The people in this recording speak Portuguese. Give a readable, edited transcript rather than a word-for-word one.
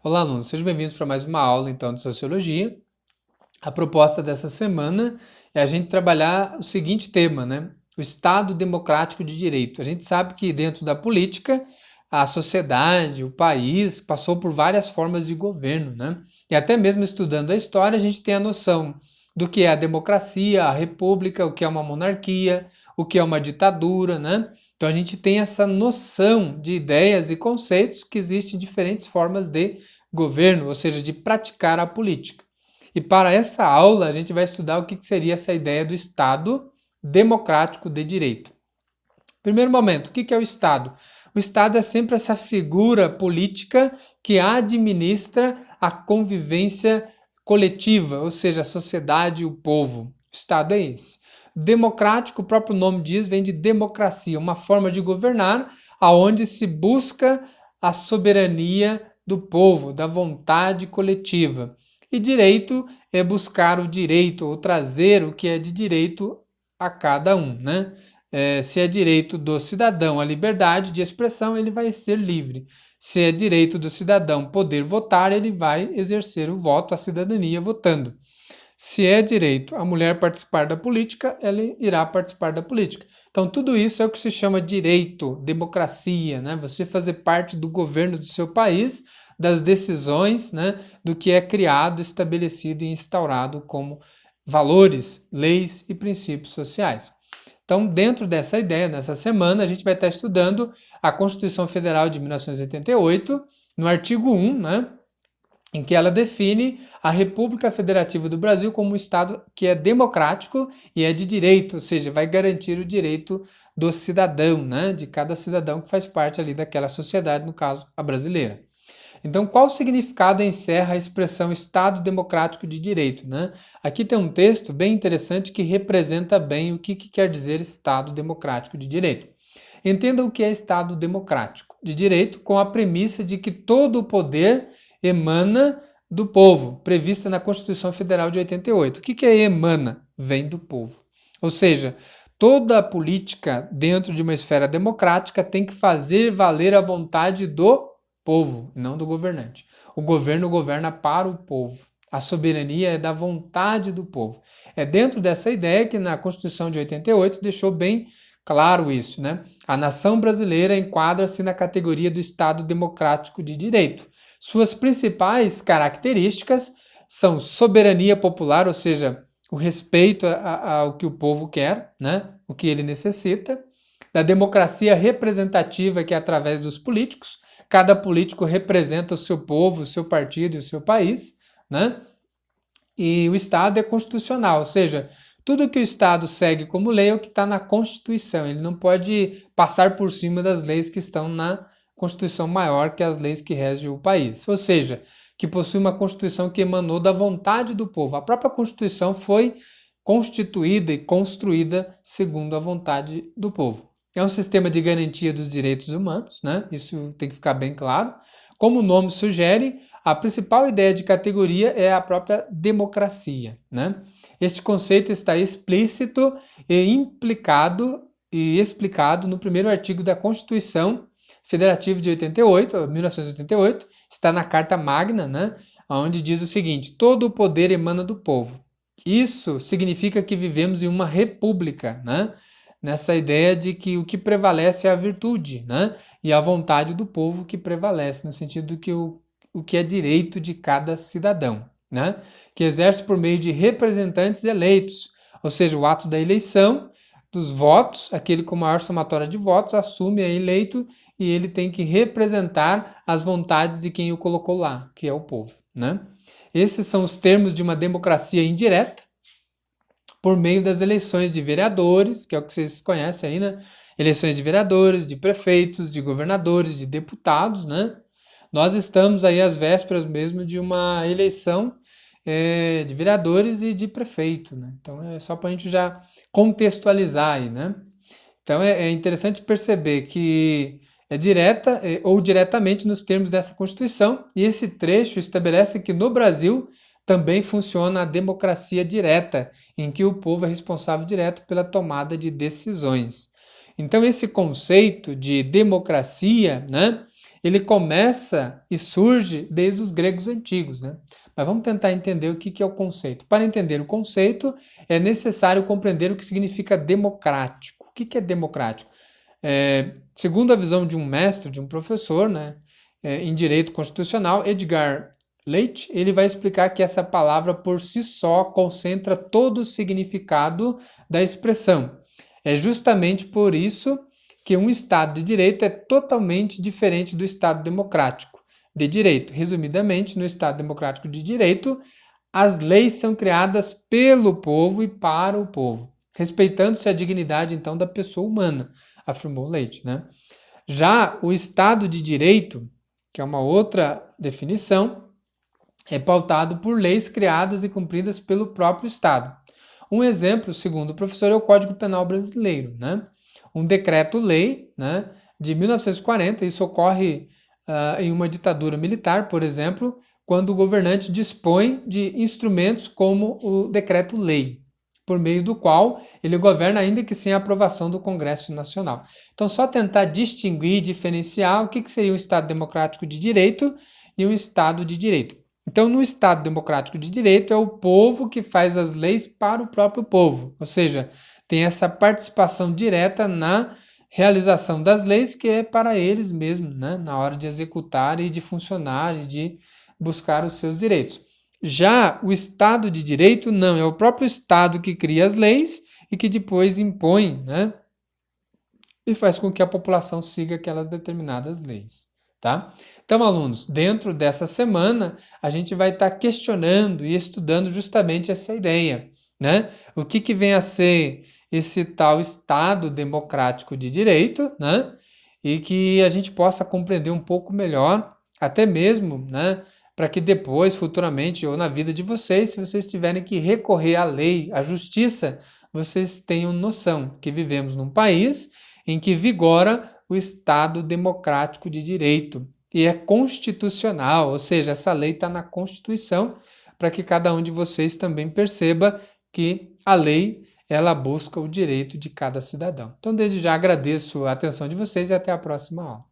Olá, alunos, sejam bem-vindos para mais uma aula, então, de Sociologia. A proposta dessa semana é a gente trabalhar o seguinte tema, né? O Estado Democrático de Direito. A gente sabe que dentro da política, a sociedade, o país, passou por várias formas de governo, né? E até mesmo estudando a história, a gente tem a noção do que é a democracia, a república, o que é uma monarquia, o que é uma ditadura, né? Então a gente tem essa noção de ideias e conceitos que existem diferentes formas de governo, ou seja, de praticar a política. E para essa aula a gente vai estudar o que seria essa ideia do Estado democrático de direito. Primeiro momento, o que é o Estado? O Estado é sempre essa figura política que administra a convivência coletiva, ou seja, a sociedade e o povo. O Estado é esse. Democrático, o próprio nome diz, vem de democracia, uma forma de governar aonde se busca a soberania do povo, da vontade coletiva. E direito é buscar o direito, ou trazer o que é de direito a cada um, né? Se é direito do cidadão a liberdade de expressão, ele vai ser livre. Se é direito do cidadão poder votar, ele vai exercer o voto, a cidadania votando. Se é direito a mulher participar da política, ela irá participar da política. Então, tudo isso é o que se chama direito, democracia, né? Você fazer parte do governo do seu país, das decisões, né? Do que é criado, estabelecido e instaurado como valores, leis e princípios sociais. Então, dentro dessa ideia, nessa semana, a gente vai estar estudando a Constituição Federal de 1988, no artigo 1, né, em que ela define a República Federativa do Brasil como um Estado que é democrático e é de direito, ou seja, vai garantir o direito do cidadão, né, de cada cidadão que faz parte ali daquela sociedade, no caso, a brasileira. Então, qual significado encerra a expressão Estado Democrático de Direito, né? Aqui tem um texto bem interessante que representa bem o que quer dizer Estado Democrático de Direito. Entenda o que é Estado Democrático de Direito com a premissa de que todo o poder emana do povo, prevista na Constituição Federal de 88. O que é emana? Vem do povo. Ou seja, toda a política dentro de uma esfera democrática tem que fazer valer a vontade do povo, não do governante. O governo governa para o povo. A soberania é da vontade do povo. É dentro dessa ideia que na Constituição de 88 deixou bem claro isso, né? A nação brasileira enquadra-se na categoria do Estado Democrático de Direito. Suas principais características são soberania popular, ou seja, o respeito ao que o povo quer, né? O que ele necessita, da democracia representativa, que é através dos políticos. Cada político representa o seu povo, o seu partido e o seu país, né? E o Estado é constitucional, ou seja, tudo que o Estado segue como lei é o que está na Constituição. Ele não pode passar por cima das leis que estão na Constituição maior que as leis que regem o país. Ou seja, que possui uma Constituição que emanou da vontade do povo. A própria Constituição foi constituída e construída segundo a vontade do povo. É um sistema de garantia dos direitos humanos, né? Isso tem que ficar bem claro. Como o nome sugere, a principal ideia de categoria é a própria democracia, né? Este conceito está explícito e implicado e explicado no primeiro artigo da Constituição Federativa de 88, 1988, está na Carta Magna, né? Onde diz o seguinte: todo o poder emana do povo. Isso significa que vivemos em uma república, né? Nessa ideia de que o que prevalece é a virtude, né? E a vontade do povo que prevalece, no sentido que o que é direito de cada cidadão, né? Que exerce por meio de representantes eleitos, ou seja, o ato da eleição, dos votos, aquele com maior somatória de votos assume, é eleito e ele tem que representar as vontades de quem o colocou lá, que é o povo, né? Esses são os termos de uma democracia indireta, por meio das eleições de vereadores, que é o que vocês conhecem aí, né? Eleições de vereadores, de prefeitos, de governadores, de deputados, né? Nós estamos aí às vésperas mesmo de uma eleição de vereadores e de prefeito, né? Então é só para a gente já contextualizar aí, né? Então é interessante perceber que é direta ou diretamente nos termos dessa Constituição, e esse trecho estabelece que no Brasil também funciona a democracia direta, em que o povo é responsável direto pela tomada de decisões. Então esse conceito de democracia, né, ele começa e surge desde os gregos antigos, né? Mas vamos tentar entender o que é o conceito. Para entender o conceito, é necessário compreender o que significa democrático. O que é democrático? Segundo a visão de um mestre, de um professor, né, em direito constitucional, Edgar Leite, ele vai explicar que essa palavra por si só concentra todo o significado da expressão. É justamente por isso que um Estado de direito é totalmente diferente do Estado democrático de direito. Resumidamente, no Estado democrático de direito, as leis são criadas pelo povo e para o povo, respeitando-se a dignidade, então, da pessoa humana, afirmou Leite, né? Já o Estado de direito, que é uma outra definição, é pautado por leis criadas e cumpridas pelo próprio Estado. Um exemplo, segundo o professor, é o Código Penal brasileiro, né? Um decreto-lei, né, de 1940, isso ocorre em uma ditadura militar, por exemplo, quando o governante dispõe de instrumentos como o decreto-lei, por meio do qual ele governa ainda que sem a aprovação do Congresso Nacional. Então, só tentar distinguir e diferenciar o que seria um Estado democrático de direito e um Estado de direito. Então, no Estado democrático de direito, é o povo que faz as leis para o próprio povo, ou seja, tem essa participação direta na realização das leis, que é para eles mesmos, né, na hora de executar e de funcionar e de buscar os seus direitos. Já o Estado de Direito não, é o próprio Estado que cria as leis e que depois impõe, né, e faz com que a população siga aquelas determinadas leis, tá? Então, alunos, dentro dessa semana, a gente vai estar questionando e estudando justamente essa ideia, né? O que vem a ser esse tal Estado democrático de direito, né? E que a gente possa compreender um pouco melhor, até mesmo, né? Para que depois, futuramente, ou na vida de vocês, se vocês tiverem que recorrer à lei, à justiça, vocês tenham noção que vivemos num país em que vigora o Estado democrático de direito e é constitucional, ou seja, essa lei está na Constituição, para que cada um de vocês também perceba que a lei ela busca o direito de cada cidadão. Então, desde já agradeço a atenção de vocês e até a próxima aula.